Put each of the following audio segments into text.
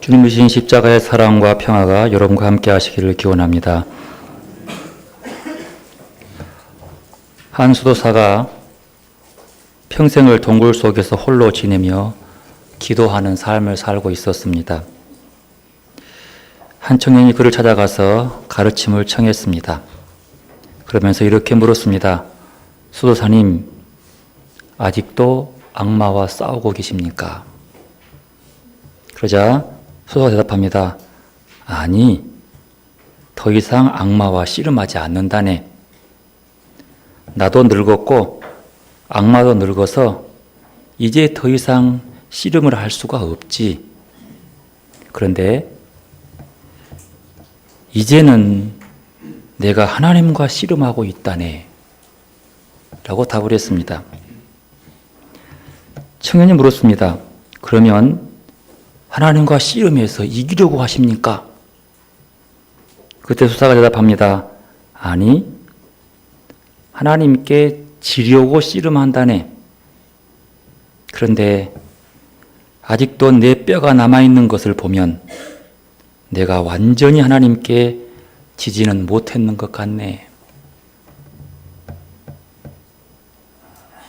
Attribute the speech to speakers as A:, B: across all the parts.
A: 주님 주신 십자가의 사랑과 평화가 여러분과 함께 하시기를 기원합니다. 한 수도사가 평생을 동굴 속에서 홀로 지내며 기도하는 삶을 살고 있었습니다. 한 청년이 그를 찾아가서 가르침을 청했습니다. 그러면서 이렇게 물었습니다. 수도사님, 아직도 악마와 싸우고 계십니까? 그러자 수도사가 대답합니다. 아니, 더 이상 악마와 씨름하지 않는다네. 나도 늙었고 악마도 늙어서 이제 더 이상 씨름을 할 수가 없지. 그런데 이제는 내가 하나님과 씨름하고 있다네. 라고 답을 했습니다. 청년이 물었습니다. 그러면 하나님과 씨름해서 이기려고 하십니까? 그때 수사가 대답합니다. 아니, 하나님께 지려고 씨름한다네. 그런데 아직도 내 뼈가 남아있는 것을 보면 내가 완전히 하나님께 지지는 못했는 것 같네.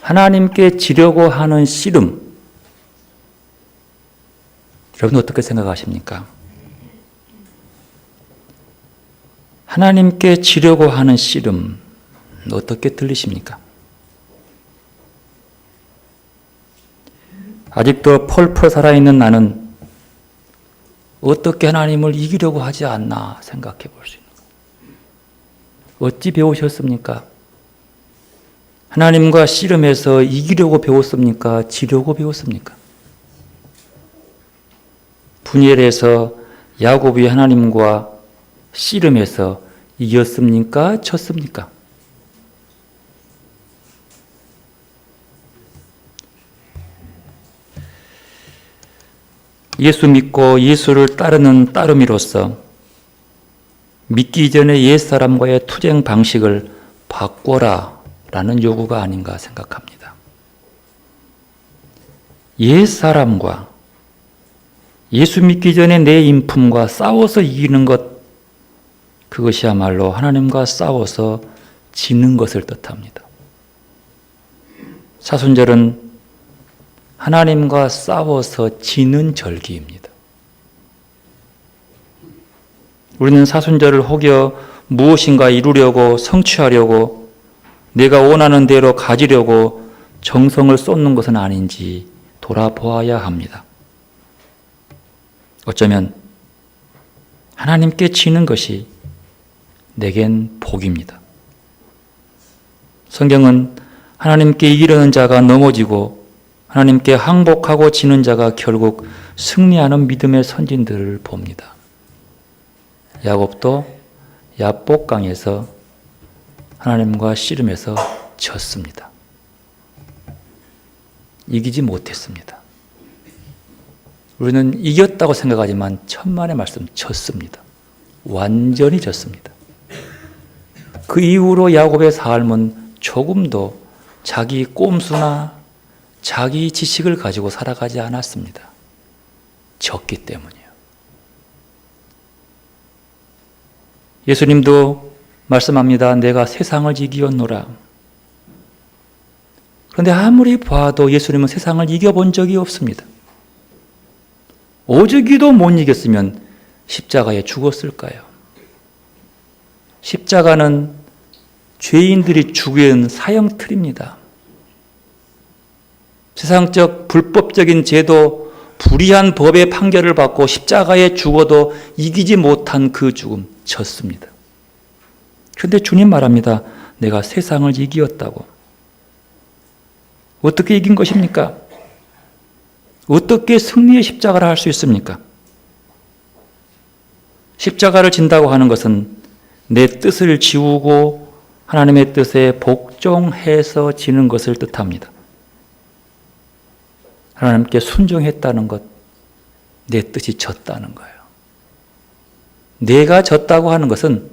A: 하나님께 지려고 하는 씨름, 여러분 어떻게 생각하십니까? 하나님께 지려고 하는 씨름, 어떻게 들리십니까? 아직도 펄펄 살아있는 나는 어떻게 하나님을 이기려고 하지 않나 생각해 볼 수 있는 거예요. 어찌 배우셨습니까? 하나님과 씨름해서 이기려고 배웠습니까? 지려고 배웠습니까? 분열해서 야곱이 하나님과 씨름해서 이겼습니까? 졌습니까? 예수 믿고 예수를 따르는 따름이로서 믿기 전에 옛사람과의 투쟁 방식을 바꿔라 라는 요구가 아닌가 생각합니다. 옛사람과 예수 믿기 전에 내 인품과 싸워서 이기는 것, 그것이야말로 하나님과 싸워서 지는 것을 뜻합니다. 사순절은 하나님과 싸워서 지는 절기입니다. 우리는 사순절을 혹여 무엇인가 이루려고 성취하려고 내가 원하는 대로 가지려고 정성을 쏟는 것은 아닌지 돌아보아야 합니다. 어쩌면 하나님께 지는 것이 내겐 복입니다. 성경은 하나님께 이기려는 자가 넘어지고 하나님께 항복하고 지는 자가 결국 승리하는 믿음의 선진들을 봅니다. 야곱도 야복강에서 하나님과 씨름해서 졌습니다. 이기지 못했습니다. 우리는 이겼다고 생각하지만 천만의 말씀 졌습니다. 완전히 졌습니다. 그 이후로 야곱의 삶은 조금도 자기 꼼수나 자기 지식을 가지고 살아가지 않았습니다. 졌기 때문이에요. 예수님도 말씀합니다. 내가 세상을 이기었노라. 그런데 아무리 봐도 예수님은 세상을 이겨본 적이 없습니다. 오죽이도 못 이겼으면 십자가에 죽었을까요? 십자가는 죄인들이 죽은 사형틀입니다. 세상적 불법적인 제도, 불의한 법의 판결을 받고 십자가에 죽어도 이기지 못한 그 죽음, 졌습니다. 그런데 주님 말합니다. 내가 세상을 이기었다고. 어떻게 이긴 것입니까? 어떻게 승리의 십자가를 할 수 있습니까? 십자가를 진다고 하는 것은 내 뜻을 지우고 하나님의 뜻에 복종해서 지는 것을 뜻합니다. 하나님께 순종했다는 것, 내 뜻이 졌다는 거예요. 내가 졌다고 하는 것은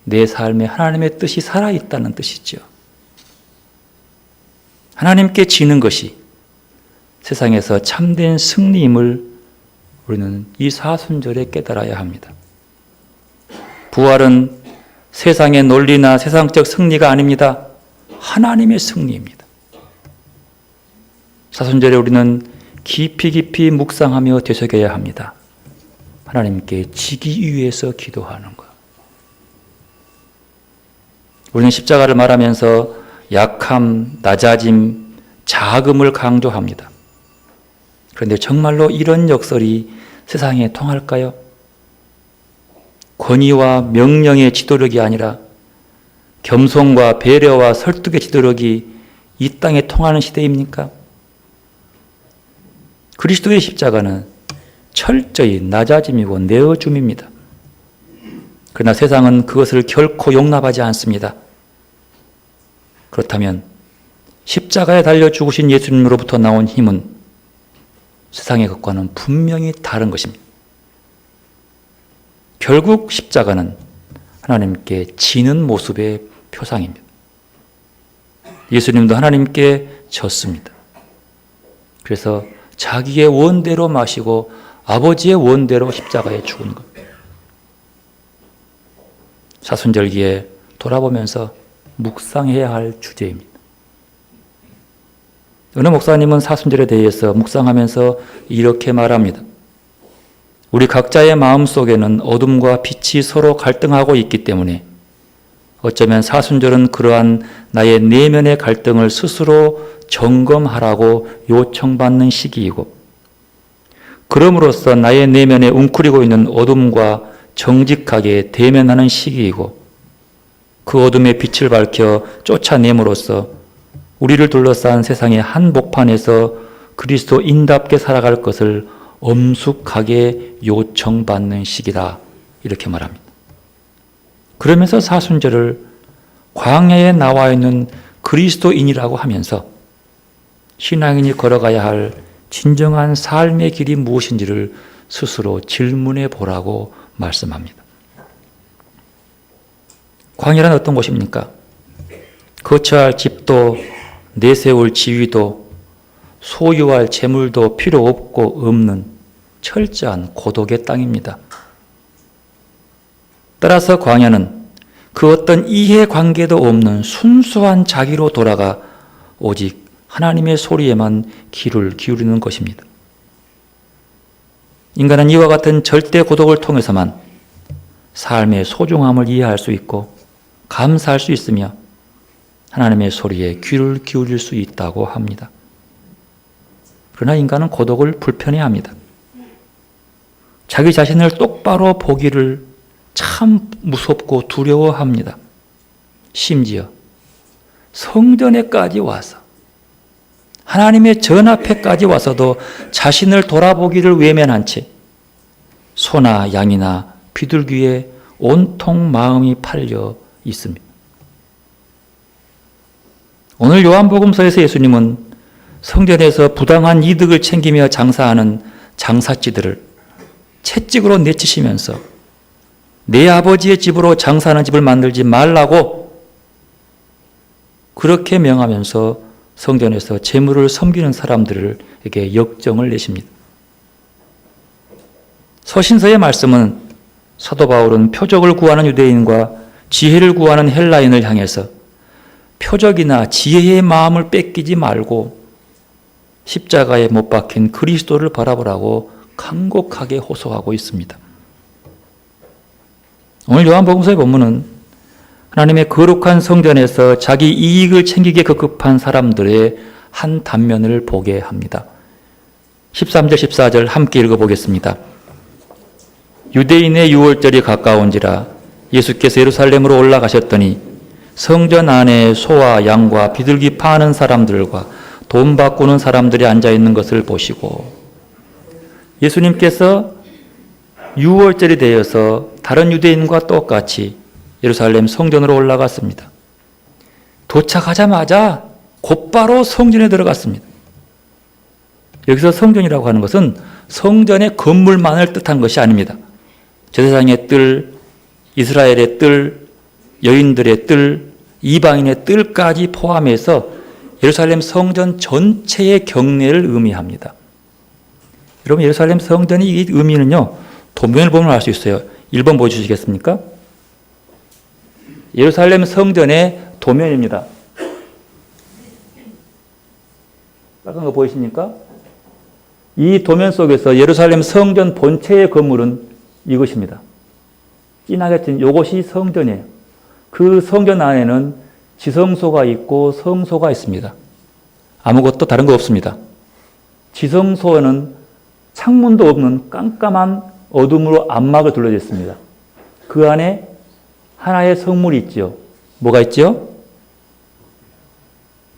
A: 내 삶에 하나님의 뜻이 살아있다는 뜻이죠. 하나님께 지는 것이 세상에서 참된 승리임을 우리는 이 사순절에 깨달아야 합니다. 부활은 세상의 논리나 세상적 승리가 아닙니다. 하나님의 승리입니다. 사순절에 우리는 깊이 묵상하며 되새겨야 합니다. 하나님께 지기 위해서 기도하는 것. 우리는 십자가를 말하면서 약함, 낮아짐, 자금을 강조합니다. 그런데 정말로 이런 역설이 세상에 통할까요? 권위와 명령의 지도력이 아니라 겸손과 배려와 설득의 지도력이 이 땅에 통하는 시대입니까? 그리스도의 십자가는 철저히 낮아짐이고 내어줌입니다. 그러나 세상은 그것을 결코 용납하지 않습니다. 그렇다면 십자가에 달려 죽으신 예수님으로부터 나온 힘은 세상의 것과는 분명히 다른 것입니다. 결국 십자가는 하나님께 지는 모습의 표상입니다. 예수님도 하나님께 졌습니다. 그래서 자기의 원대로 마시고 아버지의 원대로 십자가에 죽은 것. 사순절기에 돌아보면서 묵상해야 할 주제입니다. 어느 목사님은 사순절에 대해서 묵상하면서 이렇게 말합니다. 우리 각자의 마음 속에는 어둠과 빛이 서로 갈등하고 있기 때문에 어쩌면 사순절은 그러한 나의 내면의 갈등을 스스로 점검하라고 요청받는 시기이고, 그럼으로써 나의 내면에 웅크리고 있는 어둠과 정직하게 대면하는 시기이고, 그 어둠의 빛을 밝혀 쫓아냄으로써 우리를 둘러싼 세상의 한복판에서 그리스도인답게 살아갈 것을 엄숙하게 요청받는 시기다, 이렇게 말합니다. 그러면서 사순절을 광야에 나와 있는 그리스도인이라고 하면서 신앙인이 걸어가야 할 진정한 삶의 길이 무엇인지를 스스로 질문해 보라고 말씀합니다. 광야란 어떤 곳입니까? 거처할 할 집도 내세울 지위도 소유할 재물도 필요 없고 없는 철저한 고독의 땅입니다. 따라서 광야는 그 어떤 이해관계도 없는 순수한 자기로 돌아가 오직 하나님의 소리에만 귀를 기울이는 것입니다. 인간은 이와 같은 절대 고독을 통해서만 삶의 소중함을 이해할 수 있고 감사할 수 있으며 하나님의 소리에 귀를 기울일 수 있다고 합니다. 그러나 인간은 고독을 불편해합니다. 자기 자신을 똑바로 보기를 참 무섭고 두려워합니다. 심지어 성전에까지 와서 하나님의 전 앞에까지 와서도 자신을 돌아보기를 외면한 채 소나 양이나 비둘기에 온통 마음이 팔려 있습니다. 오늘 요한복음서에서 예수님은 성전에서 부당한 이득을 챙기며 장사하는 장사찌들을 채찍으로 내치시면서 내 아버지의 집으로 장사하는 집을 만들지 말라고 그렇게 명하면서 성전에서 재물을 섬기는 사람들에게 역정을 내십니다. 서신서의 말씀은 사도 바울은 표적을 구하는 유대인과 지혜를 구하는 헬라인을 향해서 표적이나 지혜의 마음을 뺏기지 말고 십자가에 못 박힌 그리스도를 바라보라고 간곡하게 호소하고 있습니다. 오늘 요한복음서의 본문은 하나님의 거룩한 성전에서 자기 이익을 챙기기에 급급한 사람들의 한 단면을 보게 합니다. 13절 14절 함께 읽어보겠습니다. 유대인의 유월절이 가까운지라 예수께서 예루살렘으로 올라가셨더니 성전 안에 소와 양과 비둘기 파는 사람들과 돈 바꾸는 사람들이 앉아있는 것을 보시고, 예수님께서 유월절이 되어서 다른 유대인과 똑같이 예루살렘 성전으로 올라갔습니다. 도착하자마자 곧바로 성전에 들어갔습니다. 여기서 성전이라고 하는 것은 성전의 건물만을 뜻한 것이 아닙니다. 제사장의 뜰, 이스라엘의 뜰, 여인들의 뜰, 이방인의 뜰까지 포함해서 예루살렘 성전 전체의 경내를 의미합니다. 여러분 예루살렘 성전이 이 의미는요. 도면을 보면 알 수 있어요. 1번 보여주시겠습니까? 예루살렘 성전의 도면입니다. 빨간 거 보이십니까? 이 도면 속에서 예루살렘 성전 본체의 건물은 이것입니다. 진하게 찐 이것이 성전이에요. 그 성전 안에는 지성소가 있고 성소가 있습니다. 아무것도 다른 거 없습니다. 지성소에는 창문도 없는 깜깜한 어둠으로 안막을 둘러져 있습니다. 그 안에 하나의 성물이 있죠. 뭐가 있죠?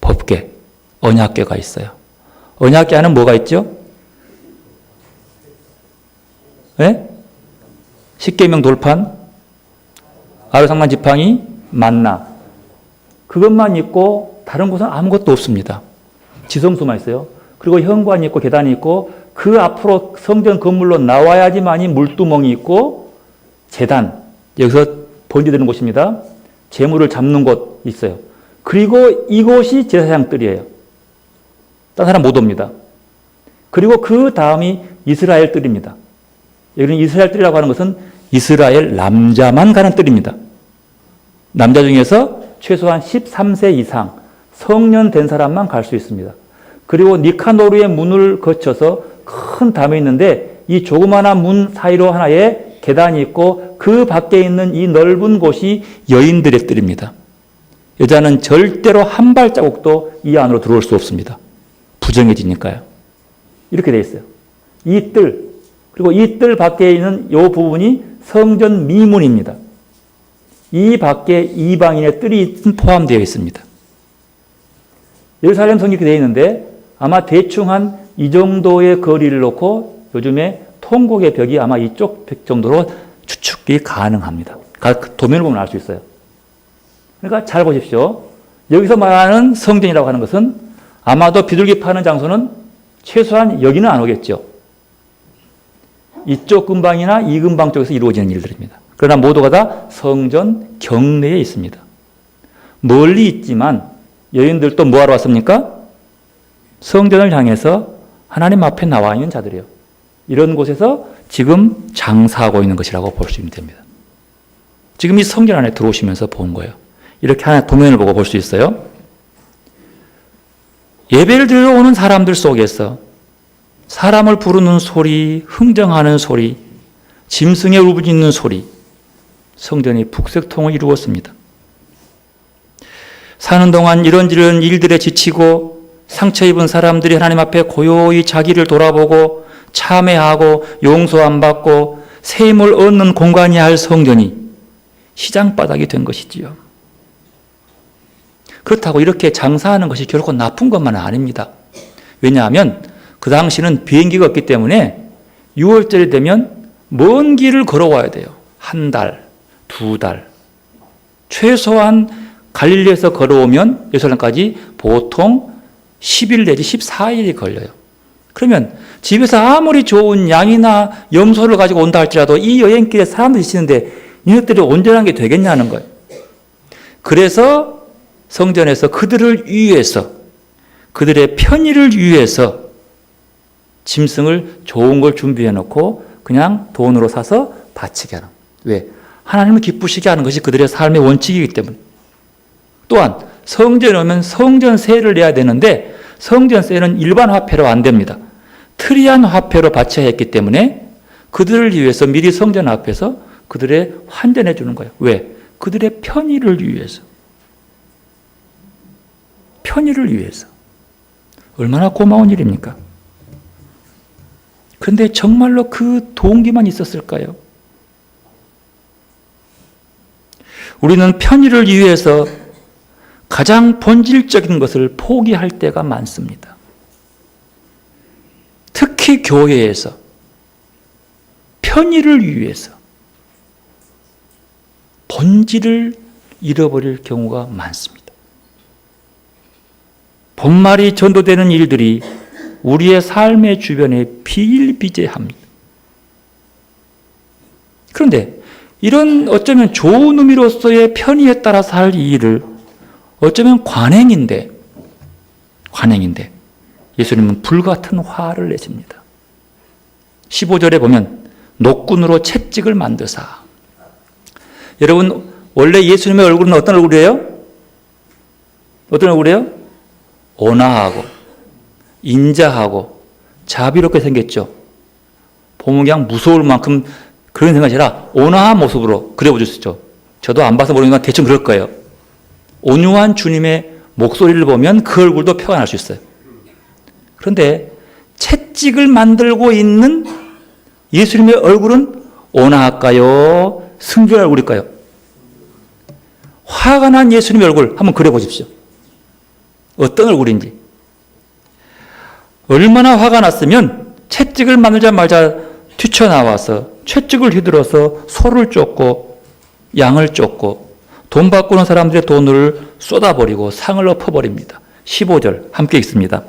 A: 법궤, 언약궤가 있어요. 언약궤 안에는 뭐가 있죠? 네? 십계명 돌판, 아르상만 지팡이, 만나. 그것만 있고 다른 곳은 아무것도 없습니다. 지성소만 있어요. 그리고 현관이 있고 계단이 있고 그 앞으로 성전 건물로 나와야지만이 물두멍이 있고 제단, 여기서 번제되는 곳입니다. 제물을 잡는 곳 있어요. 그리고 이곳이 제사장 뜰이에요. 딴 사람 못 옵니다. 그리고 그 다음이 이스라엘 뜰입니다. 여기는 이스라엘 뜰이라고 하는 것은 이스라엘 남자만 가는 뜰입니다. 남자 중에서 최소한 13세 이상 성년 된 사람만 갈 수 있습니다. 그리고 니카노르의 문을 거쳐서 큰 담이 있는데 이 조그마한 문 사이로 하나의 계단이 있고 그 밖에 있는 이 넓은 곳이 여인들의 뜰입니다. 여자는 절대로 한 발자국도 이 안으로 들어올 수 없습니다. 부정해지니까요. 이렇게 되어 있어요. 이 뜰, 그리고 이 뜰 밖에 있는 이 부분이 성전 미문입니다. 이 밖에 이방인의 뜰이 포함되어 있습니다. 예루살렘 성이 이렇게 되어 있는데 아마 대충 한 이 정도의 거리를 놓고 요즘에 통곡의 벽이 아마 이쪽 벽 정도로 추측이 가능합니다. 도면을 보면 알 수 있어요. 그러니까 잘 보십시오. 여기서 말하는 성전이라고 하는 것은 아마도 비둘기 파는 장소는 최소한 여기는 안 오겠죠. 이쪽 근방이나 이 근방 쪽에서 이루어지는 일들입니다. 그러나 모두가 다 성전 경내에 있습니다. 멀리 있지만 여인들도 뭐하러 왔습니까? 성전을 향해서 하나님 앞에 나와 있는 자들이에요. 이런 곳에서 지금 장사하고 있는 것이라고 볼 수 됩니다. 지금 이 성전 안에 들어오시면서 본 거예요. 이렇게 하나 도면을 보고 볼 수 있어요. 예배를 드리러 오는 사람들 속에서 사람을 부르는 소리, 흥정하는 소리, 짐승의 울부짖는 소리, 성전이 북새통을 이루었습니다. 사는 동안 이런저런 일들에 지치고 상처 입은 사람들이 하나님 앞에 고요히 자기를 돌아보고 참회하고 용서 안 받고 새 힘을 얻는 공간이야 할 성전이 시장바닥이 된 것이지요. 그렇다고 이렇게 장사하는 것이 결코 나쁜 것만은 아닙니다. 왜냐하면 그 당시는 비행기가 없기 때문에 6월절이 되면 먼 길을 걸어와야 돼요. 한 달, 두 달. 최소한 갈릴리에서 걸어오면 예루살렘까지 보통 10일 내지 14일이 걸려요. 그러면 집에서 아무리 좋은 양이나 염소를 가지고 온다 할지라도 이 여행길에 사람들이 있는데 이것들이 온전한 게 되겠냐는 거예요. 그래서 성전에서 그들을 위해서, 그들의 편의를 위해서 짐승을 좋은 걸 준비해 놓고 그냥 돈으로 사서 바치게 하는. 왜? 하나님을 기쁘시게 하는 것이 그들의 삶의 원칙이기 때문에. 또한 성전에 오면 성전세를 내야 되는데 성전세는 일반 화폐로 안 됩니다. 특이한 화폐로 바쳐야 했기 때문에 그들을 위해서 미리 성전 앞에서 그들의 환전해 주는 거예요. 왜? 그들의 편의를 위해서. 편의를 위해서. 얼마나 고마운 일입니까? 그런데 정말로 그 동기만 있었을까요? 우리는 편의를 위해서 가장 본질적인 것을 포기할 때가 많습니다. 특히 교회에서 편의를 위해서 본질을 잃어버릴 경우가 많습니다. 본말이 전도되는 일들이 우리의 삶의 주변에 비일비재합니다. 그런데 이런 어쩌면 좋은 의미로서의 편의에 따라서 할 이 일을 어쩌면 관행인데 예수님은 불같은 화를 내십니다. 15절에 보면 노끈으로 채찍을 만드사. 여러분, 원래 예수님의 얼굴은 어떤 얼굴이에요? 어떤 얼굴이에요? 온화하고 인자하고 자비롭게 생겼죠. 보면 그냥 무서울 만큼 그런 생각이 아니라 온화한 모습으로 그려보셨죠. 저도 안 봐서 모르지만 대충 그럴 거예요. 온유한 주님의 목소리를 보면 그 얼굴도 표현할 수 있어요. 그런데 채찍을 만들고 있는 예수님의 얼굴은 온화할까요? 순결한 얼굴일까요? 화가 난 예수님의 얼굴 한번 그려보십시오. 어떤 얼굴인지. 얼마나 화가 났으면 채찍을 만들자마자 튀쳐나와서 채찍을 휘둘러서 소를 쫓고 양을 쫓고 돈 바꾸는 사람들의 돈을 쏟아버리고 상을 엎어버립니다. 15절 함께 읽습니다.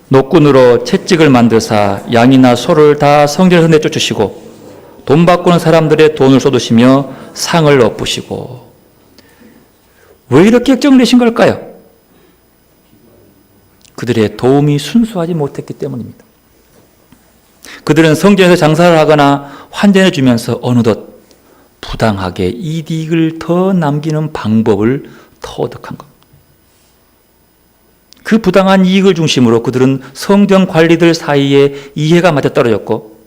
A: 노끈으로 채찍을 만드사 양이나 소를 다 성전에서 내쫓으시고 돈 바꾸는 사람들의 돈을 쏟으시며 상을 엎으시고. 왜 이렇게 역정을 내신 걸까요? 그들의 도움이 순수하지 못했기 때문입니다. 그들은 성전에서 장사를 하거나 환전해 주면서 어느덧 부당하게 이익을 더 남기는 방법을 터득한 것. 그 부당한 이익을 중심으로 그들은 성전 관리들 사이에 이해가 맞아떨어졌고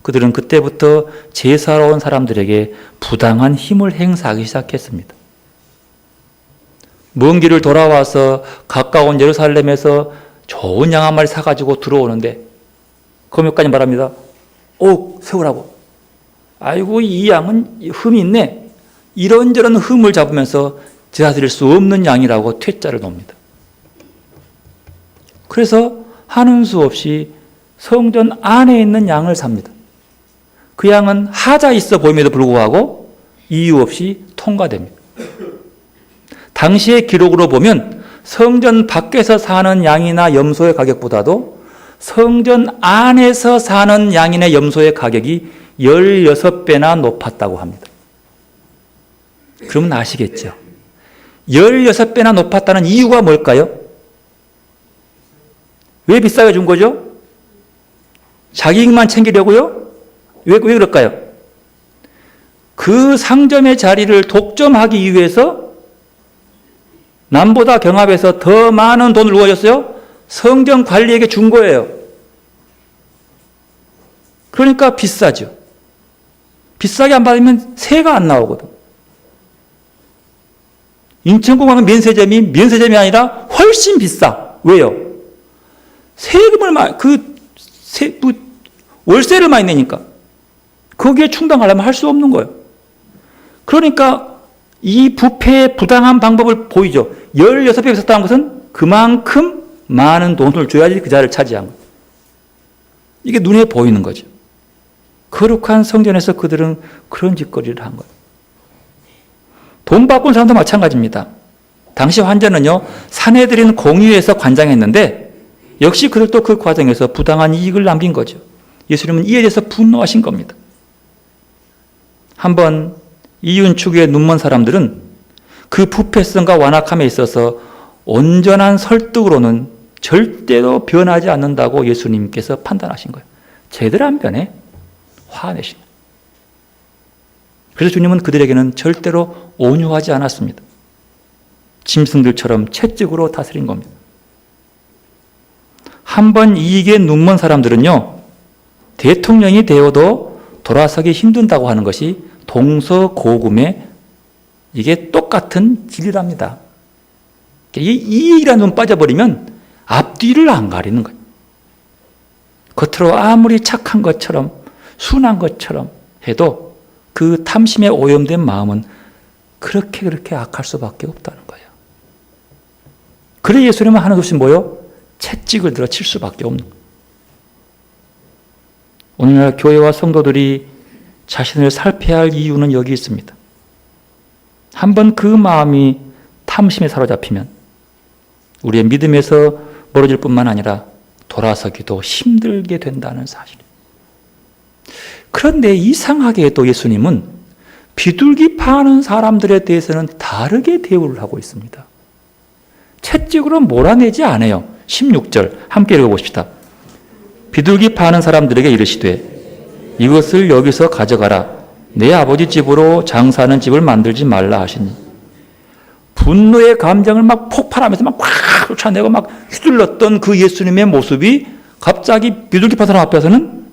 A: 그들은 그때부터 제사로 온 사람들에게 부당한 힘을 행사하기 시작했습니다. 먼 길을 돌아와서 가까운 예루살렘에서 좋은 양 한 마리 사가지고 들어오는데 그 몇가지 말합니다. 세우라고. 아이고 이 양은 흠이 있네. 이런저런 흠을 잡으면서 제사드릴 수 없는 양이라고 퇴짜를 놓습니다. 그래서 하는 수 없이 성전 안에 있는 양을 삽니다. 그 양은 하자 있어 보임에도 불구하고 이유 없이 통과됩니다. 당시의 기록으로 보면 성전 밖에서 사는 양이나 염소의 가격보다도 성전 안에서 사는 양이나 염소의 가격이 16배나 높았다고 합니다. 그러면 아시겠죠? 16배나 높았다는 이유가 뭘까요? 왜 비싸게 준 거죠? 자기 이익만 챙기려고요? 왜 그럴까요? 그 상점의 자리를 독점하기 위해서 남보다 경합해서 더 많은 돈을 누가 줬어요? 성전 관리에게 준 거예요. 그러니까 비싸죠. 비싸게 안 받으면 세가 안 나오거든. 인천공항은 면세점이 아니라 훨씬 비싸. 왜요? 세금을 월세를 많이 내니까. 거기에 충당하려면 할 수 없는 거예요. 그러니까 이 부패의 부당한 방법을 보이죠. 16배 비쌌다는 것은 그만큼 많은 돈을 줘야지 그 자리를 차지한 거예요. 이게 눈에 보이는 거죠. 거룩한 성전에서 그들은 그런 짓거리를 한 거예요. 돈 바꾼 사람도 마찬가지입니다. 당시 환전은요, 사내들인 공유에서 관장했는데 역시 그들도 그 과정에서 부당한 이익을 남긴 거죠. 예수님은 이에 대해서 분노하신 겁니다. 한번 이윤축의 눈먼 사람들은 그 부패성과 완악함에 있어서 온전한 설득으로는 절대로 변하지 않는다고 예수님께서 판단하신 거예요. 제대로 안 변해. 화내신 거예요. 그래서 주님은 그들에게는 절대로 온유하지 않았습니다. 짐승들처럼 채찍으로 다스린 겁니다. 한번 이익에 눈먼 사람들은요, 대통령이 되어도 돌아서기 힘든다고 하는 것이 동서고금의 이게 똑같은 진리랍니다. 이 이익이라는 눈 빠져버리면 앞뒤를 안 가리는 거예요. 겉으로 아무리 착한 것처럼 순한 것처럼 해도 그 탐심에 오염된 마음은 그렇게 악할 수밖에 없다는 거예요. 그래 예수님은 하는 것이 뭐요? 채찍을 들어 칠 수밖에 없는 거예요. 오늘날 교회와 성도들이 자신을 살펴야 할 이유는 여기 있습니다. 한번 그 마음이 탐심에 사로잡히면 우리의 믿음에서 멀어질 뿐만 아니라 돌아서기도 힘들게 된다는 사실. 그런데 이상하게도 예수님은 비둘기 파는 사람들에 대해서는 다르게 대우를 하고 있습니다. 채찍으로 몰아내지 않아요. 16절 함께 읽어봅시다. 비둘기 파는 사람들에게 이르시되 이것을 여기서 가져가라. 내 아버지 집으로 장사하는 집을 만들지 말라 하시니. 분노의 감정을 막 폭발하면서 막 꽉 쫓아내고 막 휘둘렀던 그 예수님의 모습이 갑자기 비둘기파 사람 앞에서는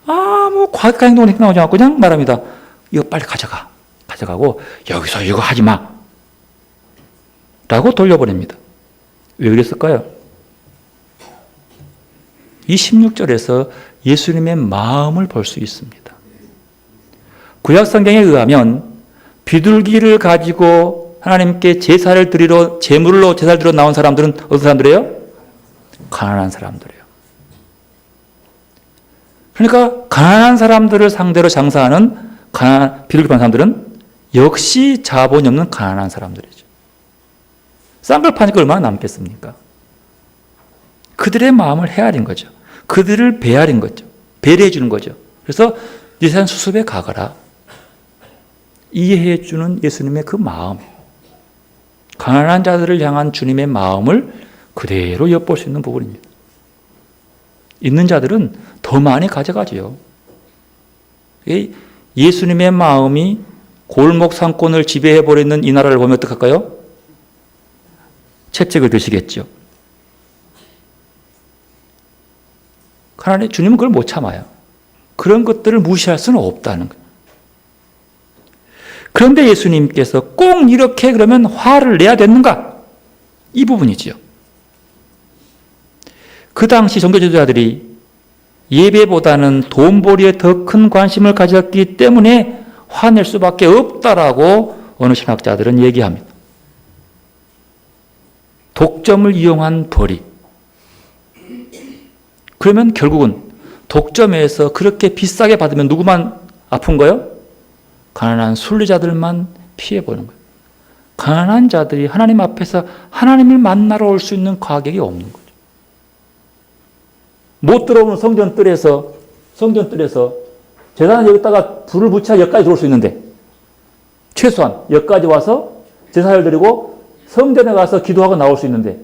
A: 아무 과격한 행동을 나오지 않고 그냥 말합니다. 이거 빨리 가져가. 가져가고 여기서 이거 하지 마. 라고 돌려보냅니다. 왜 그랬을까요? 이 16절에서 예수님의 마음을 볼 수 있습니다. 구약성경에 의하면 비둘기를 가지고 하나님께 제사를 드리러, 제물로 제사를 드리러 나온 사람들은 어떤 사람들이에요? 가난한 사람들이에요. 그러니까 가난한 사람들을 상대로 장사하는 비둘기 파는 사람들은 역시 자본이 없는 가난한 사람들이죠. 싼 걸 파니까 얼마나 남겠습니까? 그들의 마음을 헤아린 거죠. 그들을 배아린 거죠. 배려해 주는 거죠. 그래서 네 산 수습에 가거라. 이해해 주는 예수님의 그 마음. 가난한 자들을 향한 주님의 마음을 그대로 엿볼 수 있는 부분입니다. 있는 자들은 더 많이 가져가지요. 예수님의 마음이 골목 상권을 지배해버리는 이 나라를 보면 어떡할까요? 채찍을 드시겠죠. 하나님, 주님은 그걸 못 참아요. 그런 것들을 무시할 수는 없다는 거예요. 그런데 예수님께서 꼭 이렇게 그러면 화를 내야 됐는가? 이 부분이지요. 그 당시 종교 지도자들이 예배보다는 돈벌이에 더 큰 관심을 가졌기 때문에 화낼 수밖에 없다라고 어느 신학자들은 얘기합니다. 독점을 이용한 벌이. 그러면 결국은 독점에서 그렇게 비싸게 받으면 누구만 아픈 거예요? 가난한 순리자들만 피해보는 거예요. 가난한 자들이 하나님 앞에서 하나님을 만나러 올 수 있는 가격이 없는 거죠. 못 들어오는 성전 뜰에서 제사는 여기다가 불을 붙여야 여기까지 들어올 수 있는데 최소한 여기까지 와서 제사를 드리고 성전에 가서 기도하고 나올 수 있는데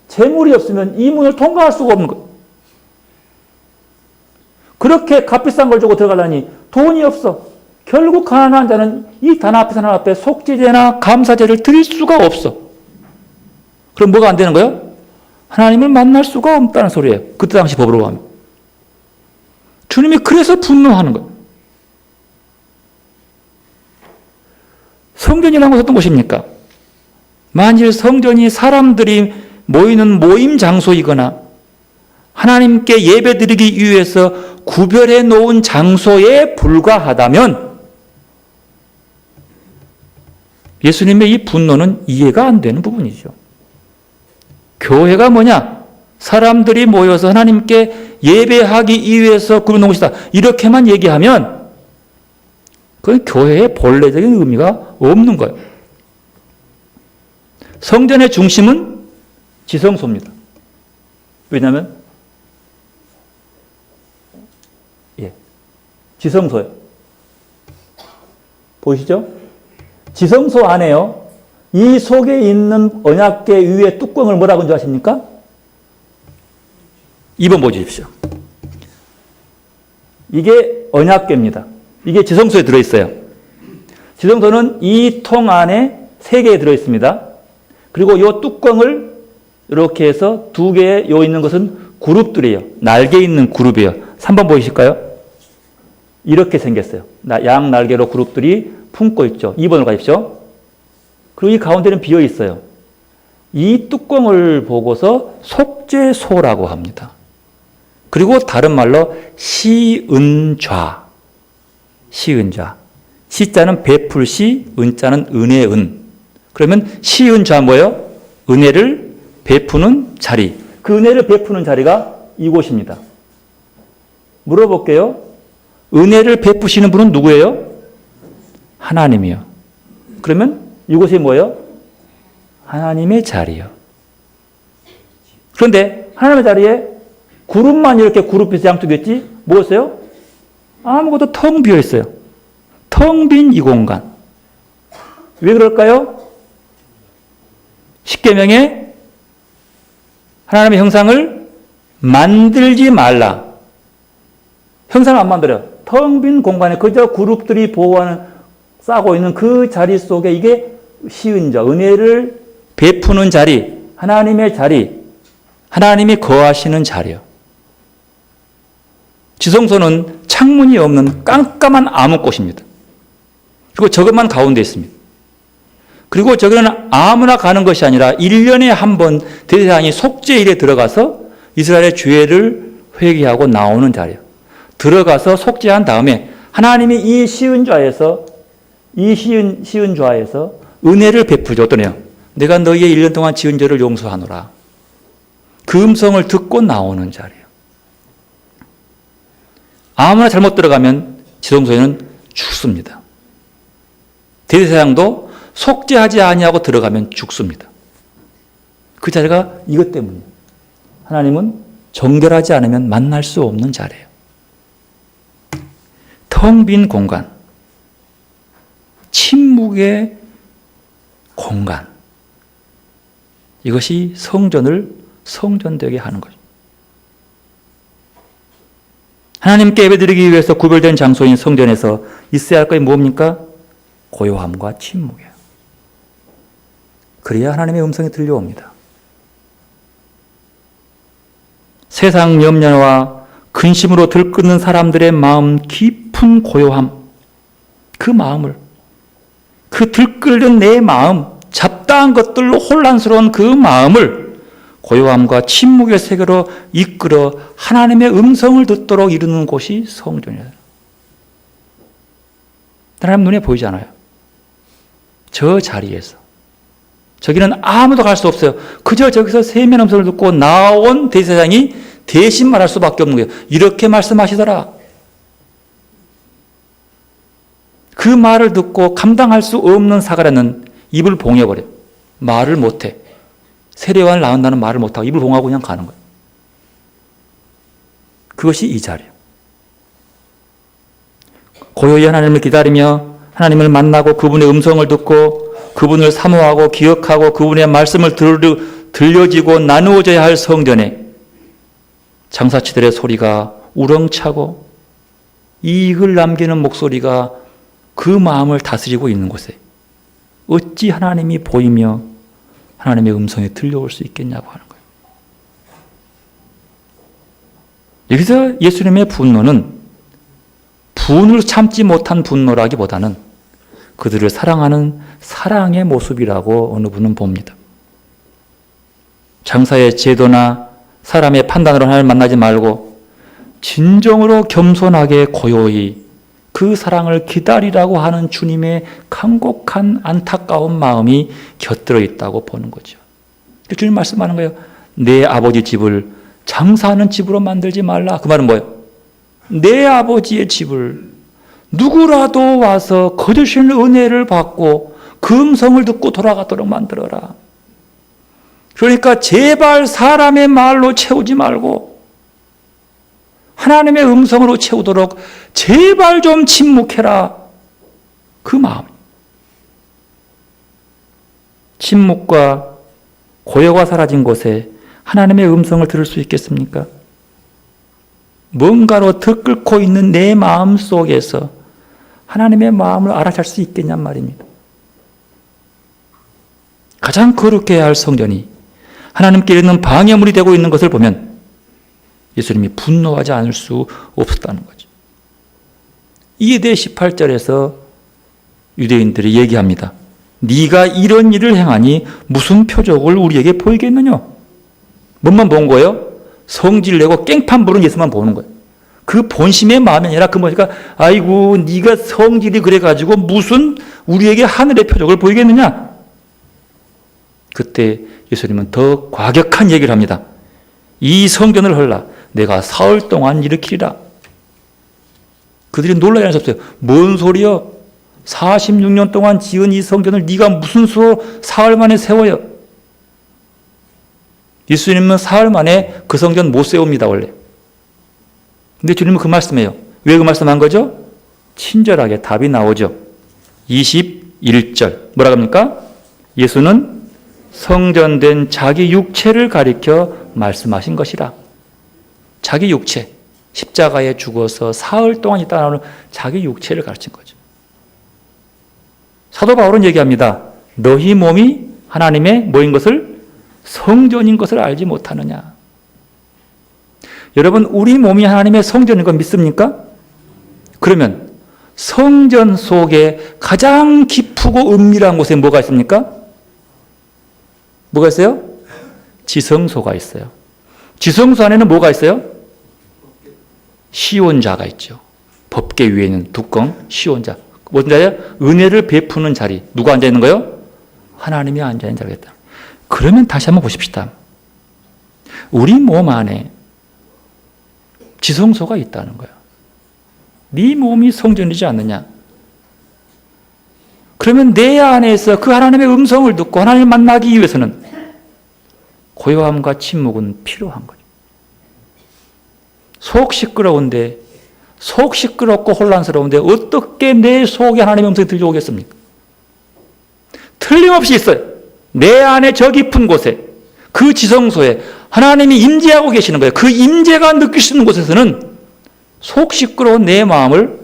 A: 재물이 없으면 이 문을 통과할 수가 없는 거예요. 그렇게 값비싼 걸 주고 들어가려니 돈이 없어. 결국 가난한 자는 이 단 앞에 하나님 앞에 속죄제나 감사제를 드릴 수가 없어. 그럼 뭐가 안 되는 거예요? 하나님을 만날 수가 없다는 소리예요. 그때 당시 법으로 하면. 주님이 그래서 분노하는 거예요. 성전이라는 것은 어떤 곳입니까? 만일 성전이 사람들이 모이는 모임 장소이거나 하나님께 예배드리기 위해서 구별해 놓은 장소에 불과하다면 예수님의 이 분노는 이해가 안 되는 부분이죠. 교회가 뭐냐? 사람들이 모여서 하나님께 예배하기 위해서 구별해 놓은 것이다. 이렇게만 얘기하면 그건 교회의 본래적인 의미가 없는 거예요. 성전의 중심은 지성소입니다. 왜냐하면 지성소예요. 보이시죠? 지성소 안에요. 이 속에 있는 언약궤 위에 뚜껑을 뭐라고 하는 줄 아십니까? 2번 보십시오. 이게 언약궤입니다. 이게 지성소에 들어있어요. 지성소는 이 통 안에 3개 들어있습니다. 그리고 이 뚜껑을 이렇게 해서 2개의 요 있는 것은 그룹들이에요. 날개 있는 그룹이에요. 3번 보이실까요? 이렇게 생겼어요. 양 날개로 그룹들이 품고 있죠. 2번으로 가십시오. 그리고 이 가운데는 비어 있어요. 이 뚜껑을 보고서 속죄소라고 합니다. 그리고 다른 말로 시은좌. 시은좌. 시자는 베풀시, 은자는 은혜의 은. 그러면 시은좌 뭐예요? 은혜를 베푸는 자리. 그 은혜를 베푸는 자리가 이곳입니다. 물어볼게요. 은혜를 베푸시는 분은 누구예요? 하나님이요. 그러면 이곳이 뭐예요? 하나님의 자리요. 그런데 하나님의 자리에 그룹만 이렇게 그룹해서 양쪽에 있지 뭐였어요? 아무것도 텅 비어 있어요. 텅 빈 이 공간. 왜 그럴까요? 십계명에 하나님의 형상을 만들지 말라. 형상을 안 만들어요. 텅 빈 공간에 그저 그룹들이 싸고 있는 그 자리 속에 이게 시은자, 은혜를 베푸는 자리, 하나님의 자리, 하나님이 거하시는 자리요. 지성소는 창문이 없는 깜깜한 암흑곳입니다. 그리고 저것만 가운데 있습니다. 그리고 저기는 아무나 가는 것이 아니라 1년에 한 번 대제사장이 속죄일에 들어가서 이스라엘의 죄를 회개하고 나오는 자리예요. 들어가서 속죄한 다음에 하나님이 이 시은좌에서 은혜를 베푸죠. 어떠네요? 내가 너희의 1년 동안 지은 죄를 용서하노라. 그 음성을 듣고 나오는 자리예요. 아무나 잘못 들어가면 지성소에는 죽습니다. 대제사장도 속죄하지 아니하고 들어가면 죽습니다. 그 자리가 이것 때문이에요. 하나님은 정결하지 않으면 만날 수 없는 자리예요. 텅 빈 공간, 침묵의 공간, 이것이 성전을 성전되게 하는 거죠. 하나님께 예배드리기 위해서 구별된 장소인 성전에서 있어야 할 것이 뭡니까? 고요함과 침묵이에요. 그래야 하나님의 음성이 들려옵니다. 세상 염려와 근심으로 들끓는 사람들의 마음 깊은 고요함, 그 마음을, 그 들끓는 내 마음, 잡다한 것들로 혼란스러운 그 마음을 고요함과 침묵의 세계로 이끌어 하나님의 음성을 듣도록 이루는 곳이 성전이에요. 하나님 눈에 보이지 않아요. 저 자리에서. 저기는 아무도 갈 수 없어요. 그저 저기서 세미한 음성을 듣고 나온 대제사장이 대신 말할 수밖에 없는 거예요. 이렇게 말씀하시더라. 그 말을 듣고 감당할 수 없는 사가랴는 입을 봉해버려요. 말을 못해. 세례요한을 낳는다는 말을 못하고 입을 봉하고 그냥 가는 거예요. 그것이 이 자리예요. 고요히 하나님을 기다리며 하나님을 만나고 그분의 음성을 듣고 그분을 사모하고 기억하고 그분의 말씀을 들려지고 나누어져야 할 성전에 장사치들의 소리가 우렁차고 이익을 남기는 목소리가 그 마음을 다스리고 있는 곳에 어찌 하나님이 보이며 하나님의 음성이 들려올 수 있겠냐고 하는 거예요. 여기서 예수님의 분노는 분을 참지 못한 분노라기보다는 그들을 사랑하는 사랑의 모습이라고 어느 분은 봅니다. 장사의 제도나 사람의 판단으로 하나님을 만나지 말고 진정으로 겸손하게 고요히 그 사랑을 기다리라고 하는 주님의 간곡한 안타까운 마음이 곁들어 있다고 보는 거죠. 주님 말씀하는 거예요. 내 아버지 집을 장사하는 집으로 만들지 말라. 그 말은 뭐예요? 내 아버지의 집을 누구라도 와서 거두시는 은혜를 받고 그 음성을 듣고 돌아가도록 만들어라. 그러니까 제발 사람의 말로 채우지 말고 하나님의 음성으로 채우도록 제발 좀 침묵해라. 그 마음. 침묵과 고요가 사라진 곳에 하나님의 음성을 들을 수 있겠습니까? 뭔가로 들끓고 있는 내 마음 속에서 하나님의 마음을 알아챌 수 있겠냔 말입니다. 가장 거룩해 해야 할 성전이 하나님께 이르는 방해물이 되고 있는 것을 보면 예수님이 분노하지 않을 수 없었다는 거죠. 이에 대해 18절에서 유대인들이 얘기합니다. 네가 이런 일을 행하니 무슨 표적을 우리에게 보이겠느냐? 뭔만 본 거예요? 성질 내고 깽판 부른 예수만 보는 거예요. 그 본심의 마음이 아니라 그 뭐니까 아이고 네가 성질이 그래가지고 무슨 우리에게 하늘의 표적을 보이겠느냐? 그때 예수님은 더 과격한 얘기를 합니다. 이 성전을 헐라 내가 사흘 동안 일으키리라. 그들이 놀라지 않을 수 없어요. 뭔 소리요? 46년 동안 지은 이 성전을 네가 무슨 수로 사흘 만에 세워요? 예수님은 사흘 만에 그 성전 못 세웁니다, 원래. 근데 주님은 그 말씀해요. 왜 그 말씀한 거죠? 친절하게 답이 나오죠. 21절. 뭐라 합니까? 예수는 성전된 자기 육체를 가리켜 말씀하신 것이라. 자기 육체. 십자가에 죽어서 사흘 동안 있다 나오는 자기 육체를 가르친 거죠. 사도 바울은 얘기합니다. 너희 몸이 하나님의 뭐인 것을? 성전인 것을 알지 못하느냐. 여러분, 우리 몸이 하나님의 성전인 거 믿습니까? 그러면 성전 속에 가장 깊고 은밀한 곳에 뭐가 있습니까? 뭐가 있어요? 지성소가 있어요. 지성소 안에는 뭐가 있어요? 시온자가 있죠. 법궤 위에 있는 두꺼운 시온자. 무슨 자리예요? 은혜를 베푸는 자리. 누가 앉아 있는 거예요? 하나님이 앉아 있는 자리겠다. 그러면 다시 한번 보십시다. 우리 몸 안에 지성소가 있다는 거예요. 네 몸이 성전이지 않느냐? 그러면 내 안에서 그 하나님의 음성을 듣고 하나님을 만나기 위해서는 고요함과 침묵은 필요한 거죠. 속 시끄럽고 혼란스러운데 어떻게 내 속에 하나님의 음성이 들려오겠습니까? 틀림없이 있어요. 내 안에 저 깊은 곳에, 그 지성소에 하나님이 임재하고 계시는 거예요. 그 임재가 느낄 수 있는 곳에서는 속 시끄러운 내 마음을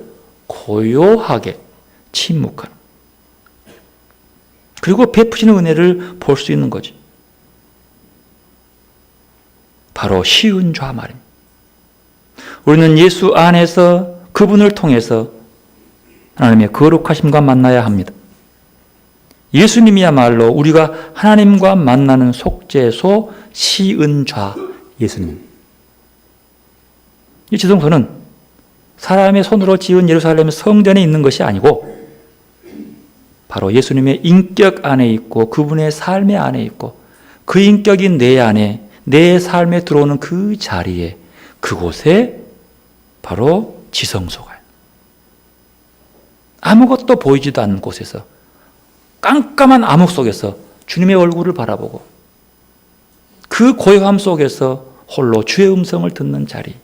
A: 고요하게 침묵하는, 그리고 베푸시는 은혜를 볼 수 있는 거죠. 바로 쉬운 좌 말입니다. 우리는 예수 안에서 그분을 통해서 하나님의 거룩하심과 만나야 합니다. 예수님이야말로 우리가 하나님과 만나는 속죄소, 시은좌 예수님. 이 지성소는 사람의 손으로 지은 예루살렘 성전에 있는 것이 아니고 바로 예수님의 인격 안에 있고 그분의 삶의 안에 있고 그 인격이 내 안에, 내 삶에 들어오는 그 자리에, 그곳에 바로 지성소가, 아무것도 보이지도 않는 곳에서 깜깜한 암흑 속에서 주님의 얼굴을 바라보고 그 고요함 속에서 홀로 주의 음성을 듣는 자리.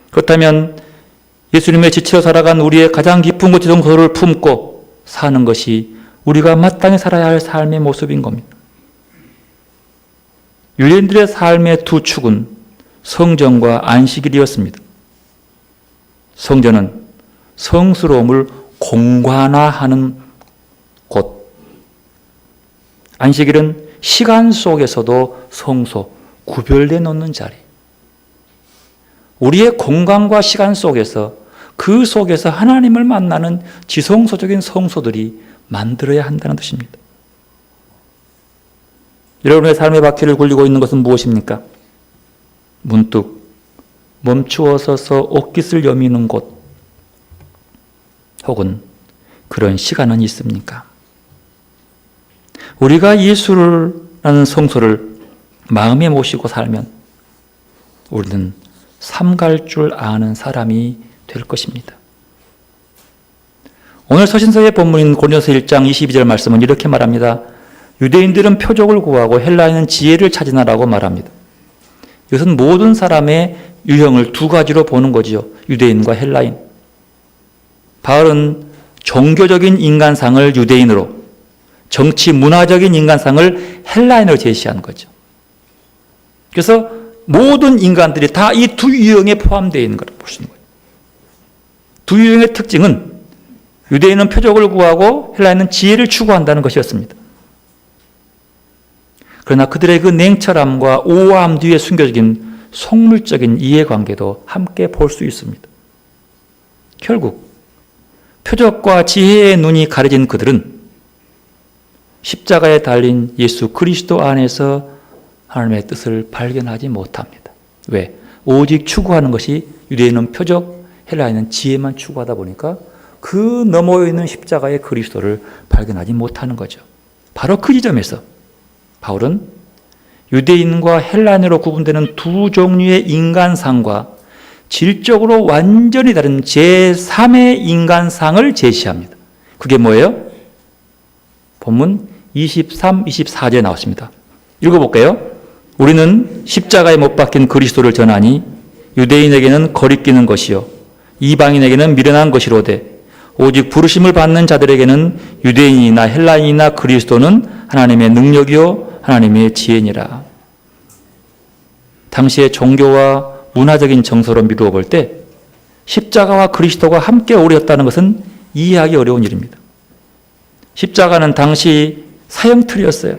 A: 그렇다면 예수님의 지체로 살아간 우리의 가장 깊은 곳 지성소를 품고 사는 것이 우리가 마땅히 살아야 할 삶의 모습인 겁니다. 유대인들의 삶의 두 축은 성전과 안식일이었습니다. 성전은 성스러움을 공관화하는 곳, 안식일은 시간 속에서도 성소, 구별되어 놓는 자리. 우리의 공간과 시간 속에서, 그 속에서 하나님을 만나는 지성소적인 성소들이 만들어야 한다는 뜻입니다. 여러분의 삶의 바퀴를 굴리고 있는 것은 무엇입니까? 문득 멈추어 서서 옷깃을 여미는 곳, 혹은 그런 시간은 있습니까? 우리가 예수라는 성소를 마음에 모시고 살면 우리는 삼갈 줄 아는 사람이 될 것입니다. 오늘 서신서의 본문인 고린도서 1장 22절 말씀은 이렇게 말합니다. 유대인들은 표적을 구하고 헬라인은 지혜를 찾으나라고 말합니다. 이것은 모든 사람의 유형을 두 가지로 보는 거지요. 유대인과 헬라인. 바울은 종교적인 인간상을 유대인으로, 정치 문화적인 인간상을 헬라인으로 제시하는 거죠. 그래서 모든 인간들이 다 이 두 유형에 포함되어 있는 것을 볼 수 있는 거예요. 두 유형의 특징은 유대인은 표적을 구하고 헬라인은 지혜를 추구한다는 것이었습니다. 그러나 그들의 그 냉철함과 오함 뒤에 숨겨진 속물적인 이해관계도 함께 볼 수 있습니다. 결국 표적과 지혜의 눈이 가려진 그들은 십자가에 달린 예수 그리스도 안에서 하나님의 뜻을 발견하지 못합니다. 왜? 오직 추구하는 것이 유대인은 표적, 헬라인은 지혜만 추구하다 보니까 그 너머에 있는 십자가의 그리스도를 발견하지 못하는 거죠. 바로 그 지점에서 바울은 유대인과 헬라인으로 구분되는 두 종류의 인간상과 질적으로 완전히 다른 제3의 인간상을 제시합니다. 그게 뭐예요? 본문 23, 24절에 나왔습니다. 읽어볼까요? 우리는 십자가에 못 박힌 그리스도를 전하니 유대인에게는 거리끼는 것이요 이방인에게는 미련한 것이로되 오직 부르심을 받는 자들에게는 유대인이나 헬라인이나 그리스도는 하나님의 능력이요 하나님의 지혜니라. 당시의 종교와 문화적인 정서로 미루어 볼 때 십자가와 그리스도가 함께 오르셨다는 것은 이해하기 어려운 일입니다. 십자가는 당시 사형틀이었어요.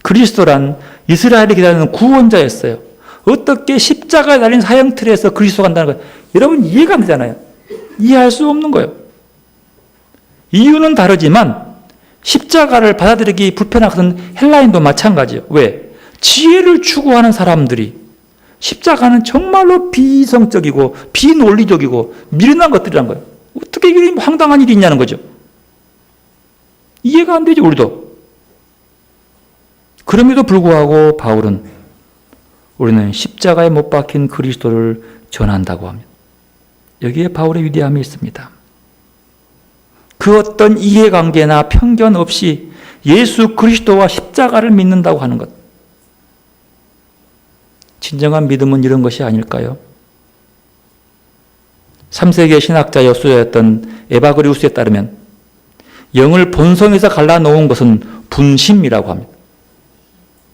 A: 그리스도란 이스라엘이 기다리는 구원자였어요. 어떻게 십자가에 달린 사형틀에서 그리스도가 간다는 거예요? 여러분 이해가 안 되잖아요. 이해할 수 없는 거예요. 이유는 다르지만 십자가를 받아들이기 불편한 것은 헬라인도 마찬가지예요. 왜? 지혜를 추구하는 사람들이 십자가는 정말로 비이성적이고 비논리적이고 미련한 것들이란 거예요. 어떻게 이게 황당한 일이 있냐는 거죠. 이해가 안 되죠, 우리도. 그럼에도 불구하고 바울은 우리는 십자가에 못 박힌 그리스도를 전한다고 합니다. 여기에 바울의 위대함이 있습니다. 그 어떤 이해관계나 편견 없이 예수 그리스도와 십자가를 믿는다고 하는 것. 진정한 믿음은 이런 것이 아닐까요? 3세기의 신학자 여수였던 에바그리우스에 따르면 영을 본성에서 갈라놓은 것은 분심이라고 합니다.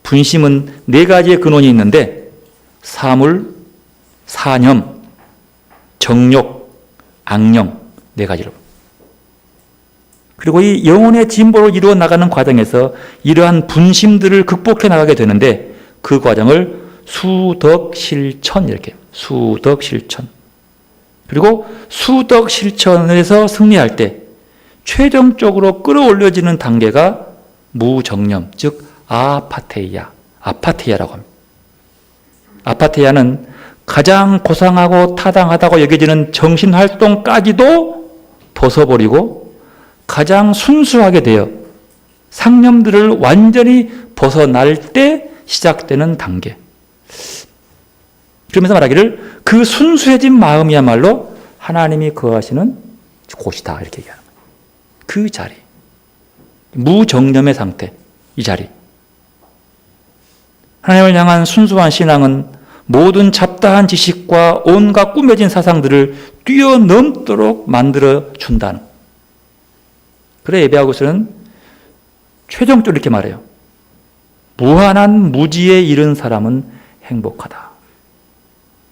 A: 분심은 4가지의 근원이 있는데 사물, 사념, 정욕, 악령 4가지로. 그리고 이 영혼의 진보를 이루어 나가는 과정에서 이러한 분심들을 극복해 나가게 되는데 그 과정을 수덕실천 이렇게 수덕실천. 그리고 수덕실천에서 승리할 때 최종적으로 끌어올려지는 단계가 무정념, 즉 아파테이아라고 합니다. 아파테이아는 가장 고상하고 타당하다고 여겨지는 정신활동까지도 벗어버리고 가장 순수하게 되어 상념들을 완전히 벗어날 때 시작되는 단계. 그러면서 말하기를 그 순수해진 마음이야말로 하나님이 거하시는 곳이다 이렇게 얘기하는 거예요. 그 자리. 무정념의 상태. 이 자리. 하나님을 향한 순수한 신앙은 모든 잡다한 지식과 온갖 꾸며진 사상들을 뛰어넘도록 만들어 준다는. 그래 예배하고서는 최종적으로 이렇게 말해요. 무한한 무지에 이른 사람은 행복하다.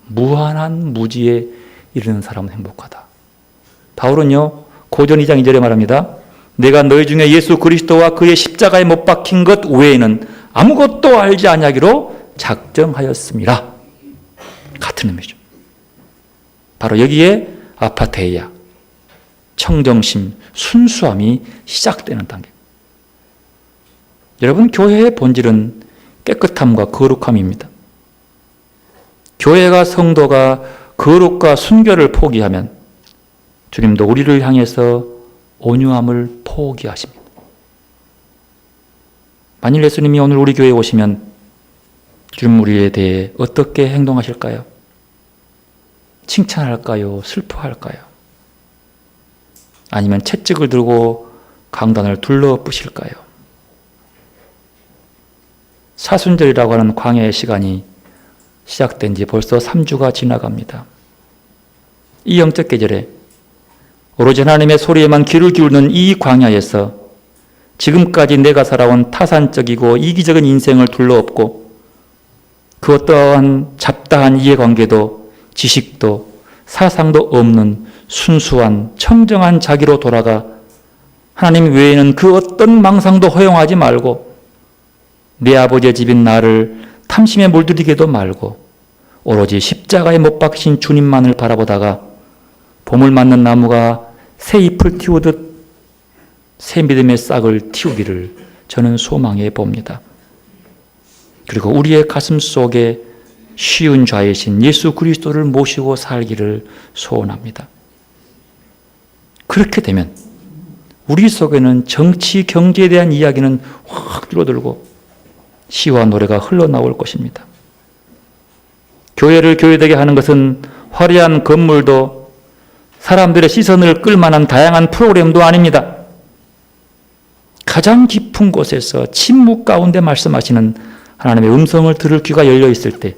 A: 무한한 무지에 이르는 사람은 행복하다. 바울은요, 고전 2장 2절에 말합니다. 내가 너희 중에 예수 그리스도와 그의 십자가에 못 박힌 것 외에는 아무것도 알지 아니하기로 작정하였음이라. 같은 의미죠. 바로 여기에 아파테이아, 청정심, 순수함이 시작되는 단계. 여러분, 교회의 본질은 깨끗함과 거룩함입니다. 교회가 성도가 거룩과 순결을 포기하면 주님도 우리를 향해서 온유함을 포기하십니다. 만일 예수님이 오늘 우리 교회에 오시면 주님 우리에 대해 어떻게 행동하실까요? 칭찬할까요? 슬퍼할까요? 아니면 채찍을 들고 강단을 둘러부실까요? 사순절이라고 하는 광야의 시간이 시작된 지 벌써 3주가 지나갑니다. 이 영적 계절에 오로지 하나님의 소리에만 귀를 기울이는 이 광야에서 지금까지 내가 살아온 타산적이고 이기적인 인생을 둘러엎고 그 어떠한 잡다한 이해관계도 지식도 사상도 없는 순수한 청정한 자기로 돌아가 하나님 외에는 그 어떤 망상도 허용하지 말고 내 아버지의 집인 나를 탐심에 물들이게도 말고 오로지 십자가에 못 박히신 주님만을 바라보다가 봄을 맞는 나무가 새 잎을 틔우듯 새 믿음의 싹을 틔우기를 저는 소망해 봅니다. 그리고 우리의 가슴 속에 쉬운 좌이신 예수 그리스도를 모시고 살기를 소원합니다. 그렇게 되면 우리 속에는 정치, 경제에 대한 이야기는 확 줄어들고 시와 노래가 흘러나올 것입니다. 교회를 교회되게 하는 것은 화려한 건물도 사람들의 시선을 끌만한 다양한 프로그램도 아닙니다. 가장 깊은 곳에서 침묵 가운데 말씀하시는 하나님의 음성을 들을 귀가 열려 있을 때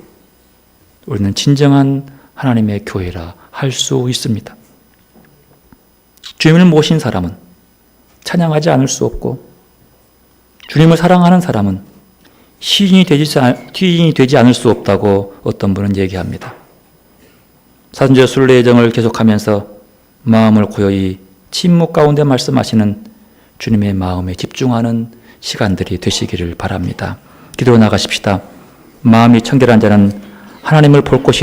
A: 우리는 진정한 하나님의 교회라 할 수 있습니다. 주님을 모신 사람은 찬양하지 않을 수 없고 주님을 사랑하는 사람은 시인이 되지 않을 수 없다고 어떤 분은 얘기합니다. 사순절 순례여정을 계속하면서 마음을 고요히 침묵 가운데 말씀하시는 주님의 마음에 집중하는 시간들이 되시기를 바랍니다. 기도로 나가십시다. 마음이 청결한 자는 하나님을 볼 곳이